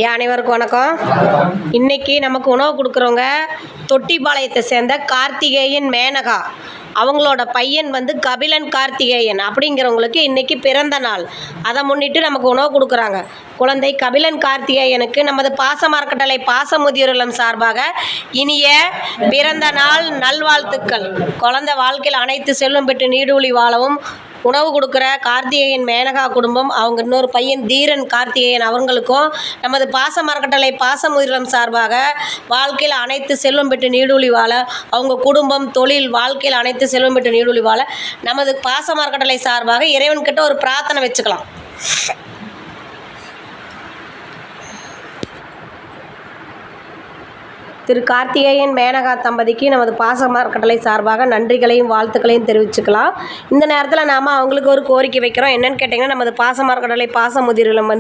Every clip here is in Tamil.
அனைவருக்கும் வணக்கம். இன்னைக்கு நமக்கு உணவு கொடுக்குறவங்க தொட்டிப்பாளையத்தை சேர்ந்த கார்த்திகேயன் மேனகா. அவங்களோட பையன் கபிலன் கார்த்திகேயன் அப்படிங்கிறவங்களுக்கு இன்றைக்கி பிறந்த நாள். அதை முன்னிட்டு நமக்கு உணவு கொடுக்குறாங்க. குழந்தை கபிலன் கார்த்திகேயனுக்கு நமது பாசமரக்கட்டளை பாசமுதியோர் இல்லம் சார்பாக இனிய பிறந்த நாள் நல்வாழ்த்துக்கள். குழந்தை வாழ்க்கையில் அனைத்து செல்வம் பெற்று நீடூழி வாழவும் உணவு கொடுக்குற கார்த்திகேயன் மேனகா குடும்பம், அவங்க இன்னொரு பையன் தீரன் கார்த்திகேயன் அவங்களுக்கும் நமது பாசமரக்கட்டளை பாசமுதியோர் இல்லம் சார்பாக வாழ்க்கையில் அனைத்து செல்வம் பெற்று நீடூழி வாழ, அவங்க குடும்பம் தொழில் வாழ்க்கையில் அனைத்து செல்வம் பெற்று நீடூழி வாழ நமது பாசமரக்கட்டளை சார்பாக இறைவன்கிட்ட ஒரு பிரார்த்தனை வச்சுக்கலாம். திரு கார்த்திகேயன் மேனகா தம்பதிக்கு நமது பாசமரக்கட்டளை சார்பாக நன்றிகளையும் வாழ்த்துக்களையும் தெரிவிச்சுக்கலாம். இந்த நேரத்தில் நாம் அவங்களுக்கு ஒரு கோரிக்கை வைக்கிறோம். என்னென்னு கேட்டிங்கன்னா, நமது பாசமரக்கட்டளை பாசமுதியோர் இல்லம்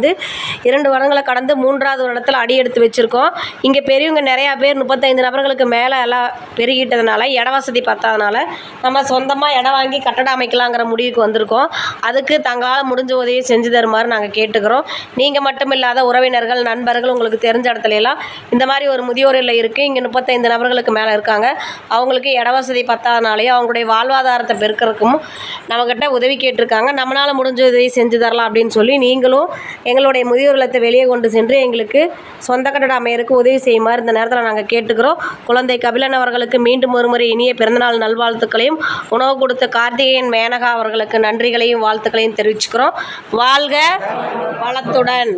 2 வருடங்களை கடந்து 3வது வருடத்தில் அடி எடுத்து வச்சுருக்கோம். இங்கே பெரியவங்க நிறையா பேர் 35 நபர்களுக்கு மேலே எல்லாம் பெருகிட்டதுனால இட வசதி பத்தாதனால நம்ம சொந்தமாக இடம் வாங்கி கட்டடம் அமைக்கலாங்கிற முடிவுக்கு வந்திருக்கோம். அதுக்கு தங்களால் முடிஞ்ச உதவியை செஞ்சு தருமாறு நாங்கள் கேட்டுக்கிறோம். நீங்கள் மட்டும் இல்லாத உறவினர்கள் நண்பர்கள் உங்களுக்கு தெரிஞ்ச இடத்துலலாம் இந்த மாதிரி ஒரு முதியோர் இல்லம் இருக்குது. இங்கே 35 நபர்களுக்கு மேலே இருக்காங்க. அவங்களுக்கு இட வசதி பத்தாதனாலேயும் அவங்களுடைய வாழ்வாதாரத்தை பெருக்கிறதுக்கும் நம்மக்கிட்ட உதவி கேட்டிருக்காங்க. நம்மளால் முடிஞ்ச உதவி செஞ்சு தரலாம் அப்படின்னு சொல்லி நீங்களும் எங்களுடைய முதியோர் இல்லத்தை வெளியே கொண்டு சென்று எங்களுக்கு சொந்த கட்டடம் அமையருக்கு உதவி செய்யுமாறு இந்த நேரத்தில் நாங்கள் கேட்டுக்கிறோம். குழந்தை கபிலன் அவர்களுக்கு மீண்டும் ஒருமுறை இனிய பிறந்தநாள் நல்வாழ்த்துக்களையும், உணவு கொடுத்த கார்த்திகேயன் மேனகா அவர்களுக்கு நன்றிகளையும் வாழ்த்துக்களையும் தெரிவிச்சுக்கிறோம். வாழ்க வளத்துடன்.